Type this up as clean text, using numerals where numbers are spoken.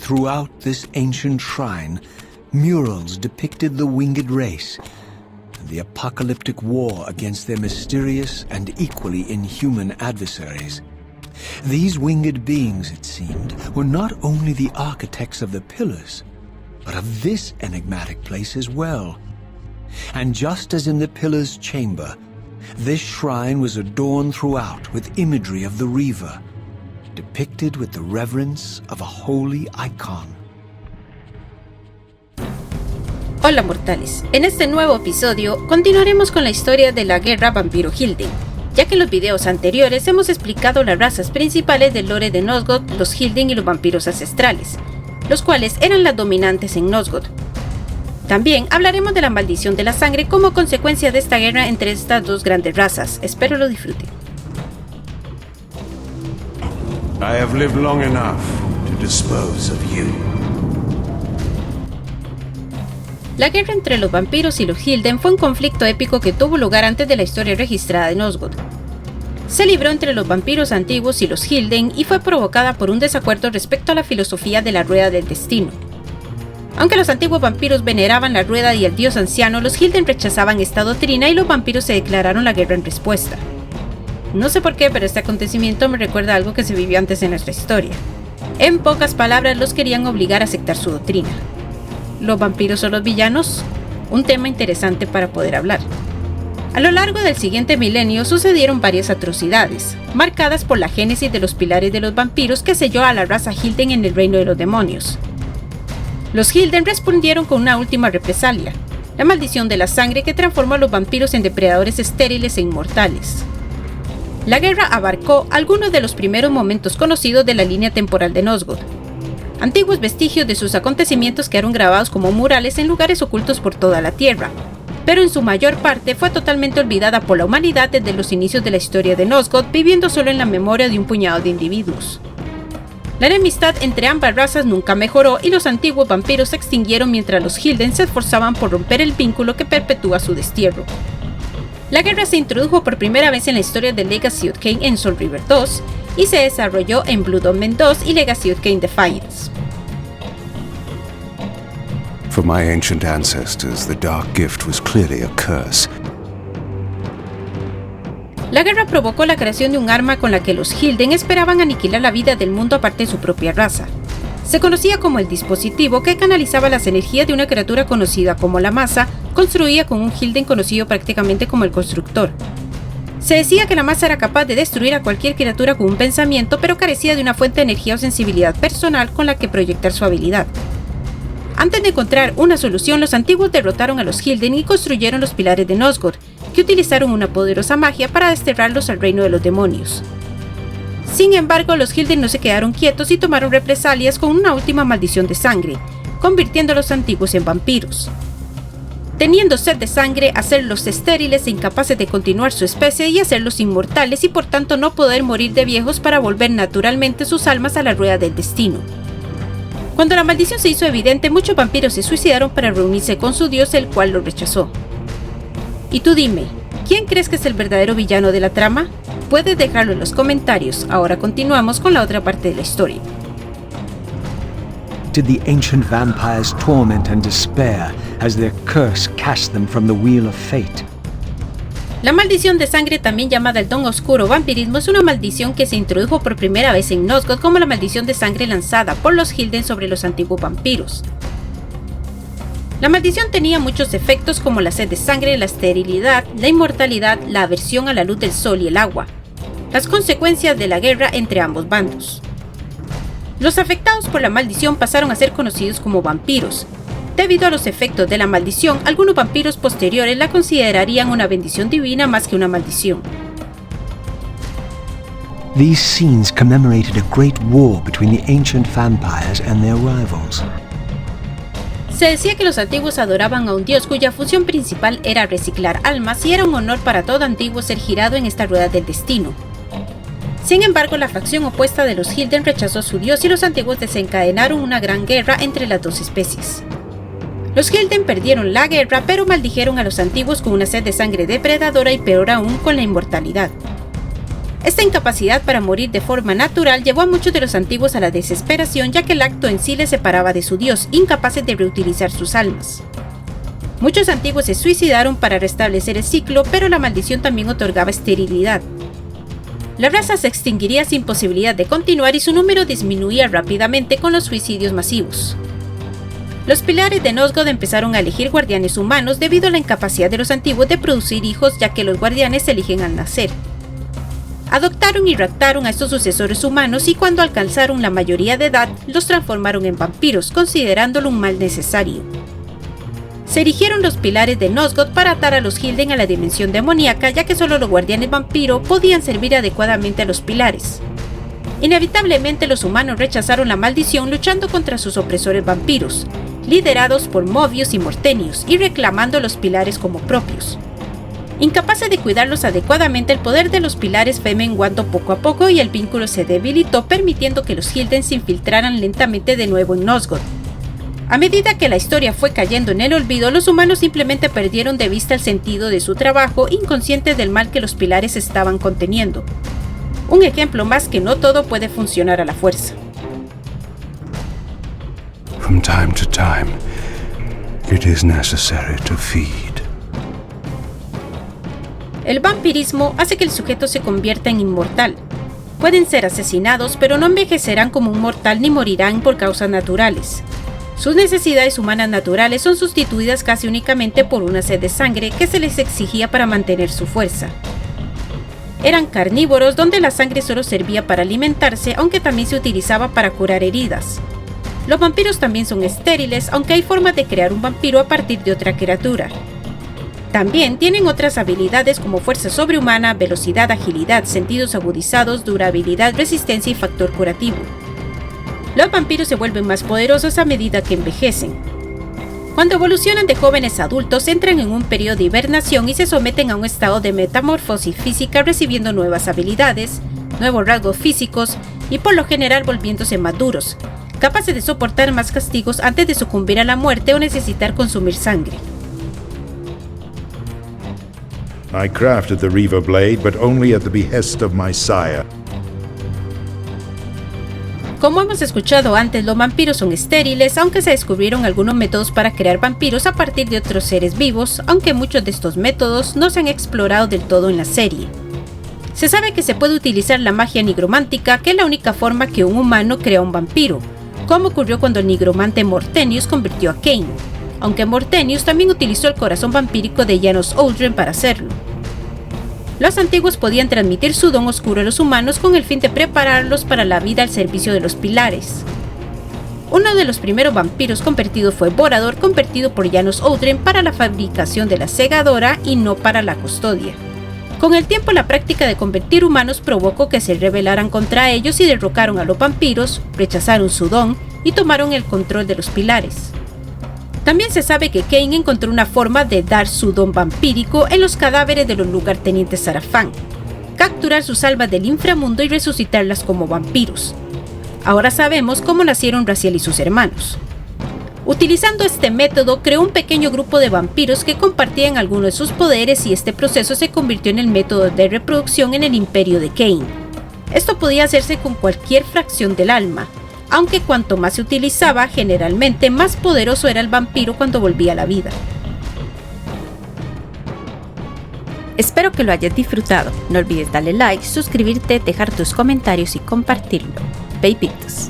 throughout this ancient shrine, murals depicted the winged race and the apocalyptic war against their mysterious and equally inhuman adversaries. These winged beings, it seemed, were not only the architects of the pillars, but of this enigmatic place as well. And just as in the Pillar's chamber, this shrine was adorned throughout with imagery of the Reaver, depicted with the reverence of a holy icon. Hola mortales, en este nuevo episodio continuaremos con la historia de la guerra vampiro-Hylden, ya que en los videos anteriores hemos explicado las razas principales del lore de Nosgoth, los Hylden y los vampiros ancestrales, los cuales eran las dominantes en Nosgoth. También hablaremos de la maldición de la sangre como consecuencia de esta guerra entre estas dos grandes razas. Espero lo disfruten. I have lived long enough to dispose of you. La guerra entre los vampiros y los Hylden fue un conflicto épico que tuvo lugar antes de la historia registrada de Nosgoth. Se libró entre los vampiros antiguos y los Hylden y fue provocada por un desacuerdo respecto a la filosofía de la Rueda del Destino. Aunque los antiguos vampiros veneraban la rueda y al dios anciano, los Hylden rechazaban esta doctrina y los vampiros se declararon la guerra en respuesta. No sé por qué, pero este acontecimiento me recuerda a algo que se vivió antes en nuestra historia. En pocas palabras, los querían obligar a aceptar su doctrina. ¿Los vampiros son los villanos? Un tema interesante para poder hablar. A lo largo del siguiente milenio sucedieron varias atrocidades, marcadas por la génesis de los pilares de los vampiros que selló a la raza Hylden en el reino de los demonios. Los Hylden respondieron con una última represalia, la maldición de la sangre que transformó a los vampiros en depredadores estériles e inmortales. La guerra abarcó algunos de los primeros momentos conocidos de la línea temporal de Nosgoth. Antiguos vestigios de sus acontecimientos quedaron grabados como murales en lugares ocultos por toda la Tierra, pero en su mayor parte fue totalmente olvidada por la humanidad desde los inicios de la historia de Nosgoth, viviendo solo en la memoria de un puñado de individuos. La enemistad entre ambas razas nunca mejoró y los antiguos vampiros se extinguieron mientras los Hylden se esforzaban por romper el vínculo que perpetúa su destierro. La guerra se introdujo por primera vez en la historia de Legacy of Kain en Soul River 2 y se desarrolló en Blood Omen 2 y Legacy of Kain Defiance. For my ancient ancestors, the dark gift was clearly a curse. La guerra provocó la creación de un arma con la que los Hylden esperaban aniquilar la vida del mundo aparte de su propia raza. Se conocía como el dispositivo que canalizaba las energías de una criatura conocida como la Masa, construida con un Hylden conocido prácticamente como el Constructor. Se decía que la Masa era capaz de destruir a cualquier criatura con un pensamiento, pero carecía de una fuente de energía o sensibilidad personal con la que proyectar su habilidad. Antes de encontrar una solución, los antiguos derrotaron a los Hylden y construyeron los pilares de Nosgoth, que utilizaron una poderosa magia para desterrarlos al reino de los demonios. Sin embargo, los Hylden no se quedaron quietos y tomaron represalias con una última maldición de sangre, convirtiendo a los antiguos en vampiros. Teniendo sed de sangre, hacerlos estériles e incapaces de continuar su especie y hacerlos inmortales y por tanto no poder morir de viejos para volver naturalmente sus almas a la rueda del destino. Cuando la maldición se hizo evidente, muchos vampiros se suicidaron para reunirse con su dios, el cual los rechazó. Y tú dime, ¿quién crees que es el verdadero villano de la trama? Puedes dejarlo en los comentarios. Ahora continuamos con la otra parte de la historia. Did the ancient vampires torment and despair as their curse cast them from the wheel of fate? La maldición de sangre, también llamada el don oscuro o vampirismo, es una maldición que se introdujo por primera vez en Nosgoth como la maldición de sangre lanzada por los Hylden sobre los antiguos vampiros. La maldición tenía muchos efectos como la sed de sangre, la esterilidad, la inmortalidad, la aversión a la luz del sol y el agua, las consecuencias de la guerra entre ambos bandos. Los afectados por la maldición pasaron a ser conocidos como vampiros. Debido a los efectos de la maldición, algunos vampiros posteriores la considerarían una bendición divina más que una maldición. These scenes commemorated a great war between the ancient vampires and their rivals. Se decía que los antiguos adoraban a un dios cuya función principal era reciclar almas y era un honor para todo antiguo ser girado en esta rueda del destino. Sin embargo, la facción opuesta de los Hylden rechazó a su dios y los antiguos desencadenaron una gran guerra entre las dos especies. Los Hylden perdieron la guerra, pero maldijeron a los antiguos con una sed de sangre depredadora y peor aún con la inmortalidad. Esta incapacidad para morir de forma natural llevó a muchos de los antiguos a la desesperación, ya que el acto en sí les separaba de su Dios, incapaces de reutilizar sus almas. Muchos antiguos se suicidaron para restablecer el ciclo, pero la maldición también otorgaba esterilidad. La raza se extinguiría sin posibilidad de continuar y su número disminuía rápidamente con los suicidios masivos. Los pilares de Nosgood empezaron a elegir guardianes humanos debido a la incapacidad de los antiguos de producir hijos, ya que los guardianes se eligen al nacer. Adoptaron y raptaron a estos sucesores humanos y cuando alcanzaron la mayoría de edad, los transformaron en vampiros, considerándolo un mal necesario. Se erigieron los pilares de Nosgood para atar a los Hylden a la dimensión demoníaca, ya que solo los guardianes vampiro podían servir adecuadamente a los pilares. Inevitablemente los humanos rechazaron la maldición luchando contra sus opresores vampiros, liderados por Mobius y Mortenius, y reclamando los pilares como propios. Incapaces de cuidarlos adecuadamente, el poder de los pilares fue menguando poco a poco y el vínculo se debilitó, permitiendo que los Hylden se infiltraran lentamente de nuevo en Nosgood. A medida que la historia fue cayendo en el olvido, los humanos simplemente perdieron de vista el sentido de su trabajo, inconscientes del mal que los pilares estaban conteniendo. Un ejemplo más que no todo puede funcionar a la fuerza. From time to time, it is necessary to feed. El vampirismo hace que el sujeto se convierta en inmortal. Pueden ser asesinados, pero no envejecerán como un mortal ni morirán por causas naturales. Sus necesidades humanas naturales son sustituidas casi únicamente por una sed de sangre que se les exigía para mantener su fuerza. Eran carnívoros donde la sangre solo servía para alimentarse, aunque también se utilizaba para curar heridas. Los vampiros también son estériles, aunque hay formas de crear un vampiro a partir de otra criatura. También tienen otras habilidades como fuerza sobrehumana, velocidad, agilidad, sentidos agudizados, durabilidad, resistencia y factor curativo. Los vampiros se vuelven más poderosos a medida que envejecen. Cuando evolucionan de jóvenes a adultos, entran en un periodo de hibernación y se someten a un estado de metamorfosis física, recibiendo nuevas habilidades, nuevos rasgos físicos y por lo general volviéndose más duros, capaces de soportar más castigos antes de sucumbir a la muerte o necesitar consumir sangre. I crafted the Reaver blade, but only at the behest of my sire. Como hemos escuchado antes, los vampiros son estériles, aunque se descubrieron algunos métodos para crear vampiros a partir de otros seres vivos, aunque muchos de estos métodos no se han explorado del todo en la serie. Se sabe que se puede utilizar la magia nigromántica, que es la única forma que un humano crea un vampiro, como ocurrió cuando el nigromante Mortenius convirtió a Cain, aunque Mortenius también utilizó el corazón vampírico de Janos Oldren para hacerlo. Los antiguos podían transmitir su don oscuro a los humanos con el fin de prepararlos para la vida al servicio de los pilares. Uno de los primeros vampiros convertidos fue Vorador, convertido por Janos Oldren para la fabricación de la segadora y no para la custodia. Con el tiempo, la práctica de convertir humanos provocó que se rebelaran contra ellos y derrocaron a los vampiros, rechazaron su don y tomaron el control de los pilares. También se sabe que Cain encontró una forma de dar su don vampírico en los cadáveres de los lugartenientes Sarafán, capturar sus almas del inframundo y resucitarlas como vampiros. Ahora sabemos cómo nacieron Raziel y sus hermanos. Utilizando este método, creó un pequeño grupo de vampiros que compartían algunos de sus poderes y este proceso se convirtió en el método de reproducción en el imperio de Cain. Esto podía hacerse con cualquier fracción del alma, aunque cuanto más se utilizaba, generalmente más poderoso era el vampiro cuando volvía a la vida. Espero que lo hayas disfrutado. No olvides darle like, suscribirte, dejar tus comentarios y compartirlo. Babytos.